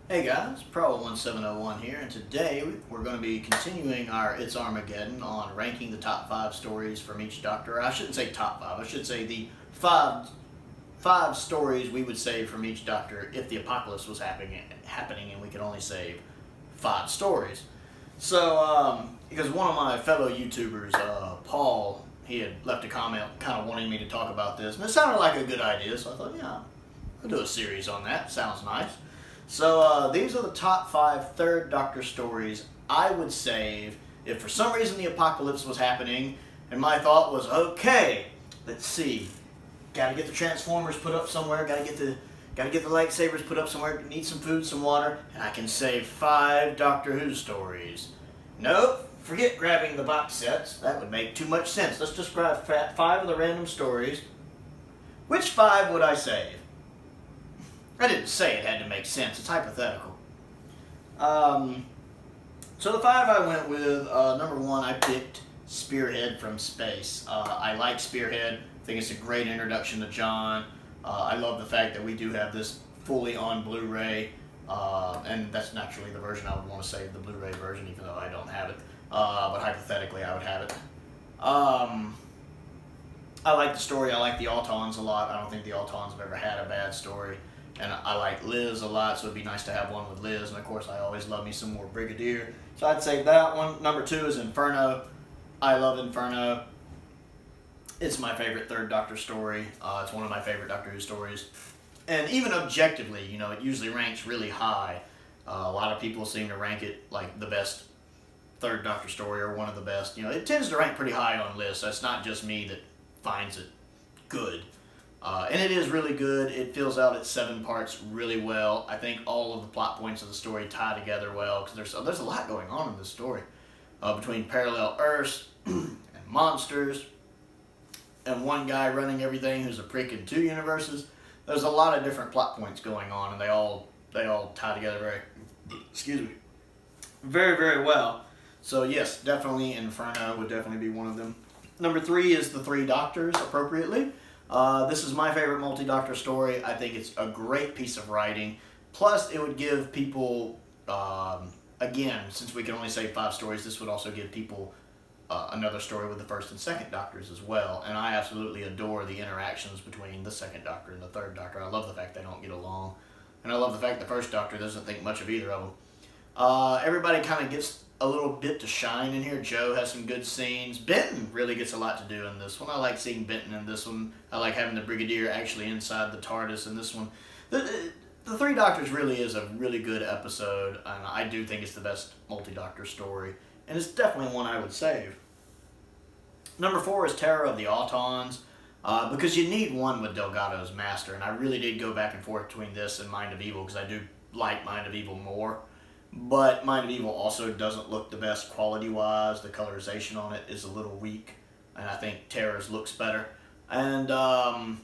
Hey guys, Pro1701 here, and today we're going to be continuing our It's Armageddon on ranking the top 5 stories from each Doctor. I shouldn't say top 5, I should say the five stories we would save from each Doctor if the apocalypse was happening and we could only save 5 stories. So, because one of my fellow YouTubers, Paul, he had left a comment kind of wanting me to talk about this, and it sounded like a good idea, so I thought, yeah, I'll do a series on that. Sounds nice. So these are the top 5 third Doctor stories I would save if for some reason the apocalypse was happening, and my thought was, okay, let's see, gotta get the Transformers put up somewhere, gotta get the lightsabers put up somewhere, need some food, some water, and I can save 5 Doctor Who stories. Nope, forget grabbing the box sets, that would make too much sense. Let's just grab 5 of the random stories. Which 5 would I save? I didn't say it had to make sense. It's hypothetical. So the 5 I went with, number 1, I picked Spearhead from Space. I like Spearhead. I think it's a great introduction to John. I love the fact that we do have this fully on Blu-ray, and that's naturally the version I would want to save, the Blu-ray version, even though I don't have it. But hypothetically, I would have it. I like the story. I like the Autons a lot. I don't think the Autons have ever had a bad story. And I like Liz a lot, so it'd be nice to have one with Liz. And of course, I always love me some more Brigadier. So I'd say that one. Number 2 is Inferno. I love Inferno. It's my favorite third Doctor story. It's one of my favorite Doctor Who stories. And even objectively, you know, it usually ranks really high. A lot of people seem to rank it like the best third Doctor story or one of the best. You know, it tends to rank pretty high on lists. That's not just me that finds it good. And it is really good. It fills out its 7 parts really well. I think all of the plot points of the story tie together well, because there's a lot going on in this story. Between parallel Earths and monsters and one guy running everything who's a prick in 2 universes. There's a lot of different plot points going on, and they all tie together very, very well. So yes, definitely Inferno would definitely be one of them. Number 3 is The Three Doctors, appropriately. This is my favorite multi-Doctor story. I think it's a great piece of writing. Plus, it would give people, again, since we can only save 5 stories, this would also give people another story with the first and second Doctors as well. And I absolutely adore the interactions between the second Doctor and the third Doctor. I love the fact they don't get along. And I love the fact the first Doctor doesn't think much of either of them. Everybody kind of gets a little bit to shine in here. Joe has some good scenes. Benton really gets a lot to do in this one. I like seeing Benton in this one. I like having the Brigadier actually inside the TARDIS in this one. The Three Doctors really is a really good episode, and I do think it's the best multi-Doctor story, and it's definitely one I would save. Number 4 is Terror of the Autons, because you need one with Delgado's Master, and I really did go back and forth between this and Mind of Evil, because I do like Mind of Evil more. But Mind of Evil also doesn't look the best quality-wise. The colorization on it is a little weak, and I think Terror's looks better. And I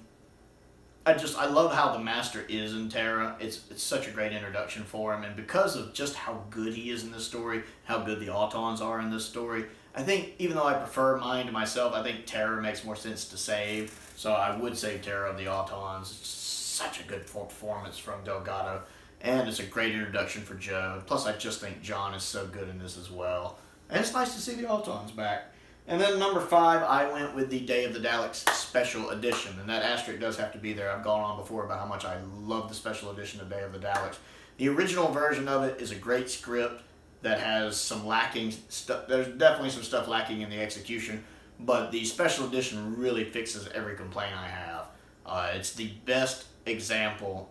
love how the Master is in Terror. It's such a great introduction for him, and because of just how good he is in this story, how good the Autons are in this story, I think even though I prefer Mind myself, I think Terror makes more sense to save. So I would save Terror of the Autons. It's such a good performance from Delgado. And it's a great introduction for Joe. Plus, I just think John is so good in this as well. And it's nice to see the Autons back. And then number 5, I went with the Day of the Daleks Special Edition. And that asterisk does have to be there. I've gone on before about how much I love the Special Edition of Day of the Daleks. The original version of it is a great script that has some lacking stuff. There's definitely some stuff lacking in the execution. But the Special Edition really fixes every complaint I have. It's the best example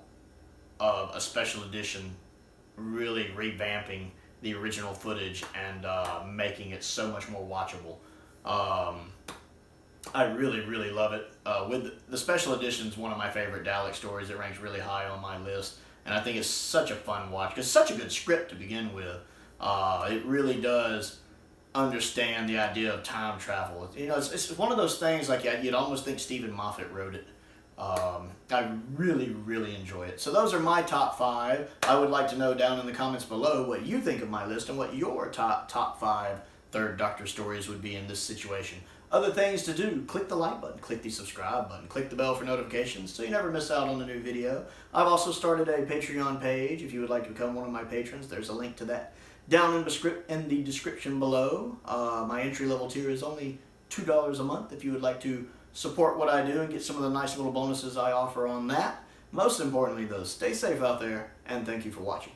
of a special edition really revamping the original footage and making it so much more watchable. I really, really love it. With the special edition is one of my favorite Dalek stories. It ranks really high on my list, and I think it's such a fun watch because it's such a good script to begin with. It really does understand the idea of time travel. You know, it's one of those things like you'd almost think Stephen Moffat wrote it. I really, really enjoy it. So those are my top 5. I would like to know down in the comments below what you think of my list and what your top 5 third Doctor stories would be in this situation. Other things to do, click the like button, click the subscribe button, click the bell for notifications so you never miss out on a new video. I've also started a Patreon page. If you would like to become one of my patrons, there's a link to that down in the description below. My entry-level tier is only $2 a month if you would like to support what I do and get some of the nice little bonuses I offer on that. Most importantly though, stay safe out there, and thank you for watching.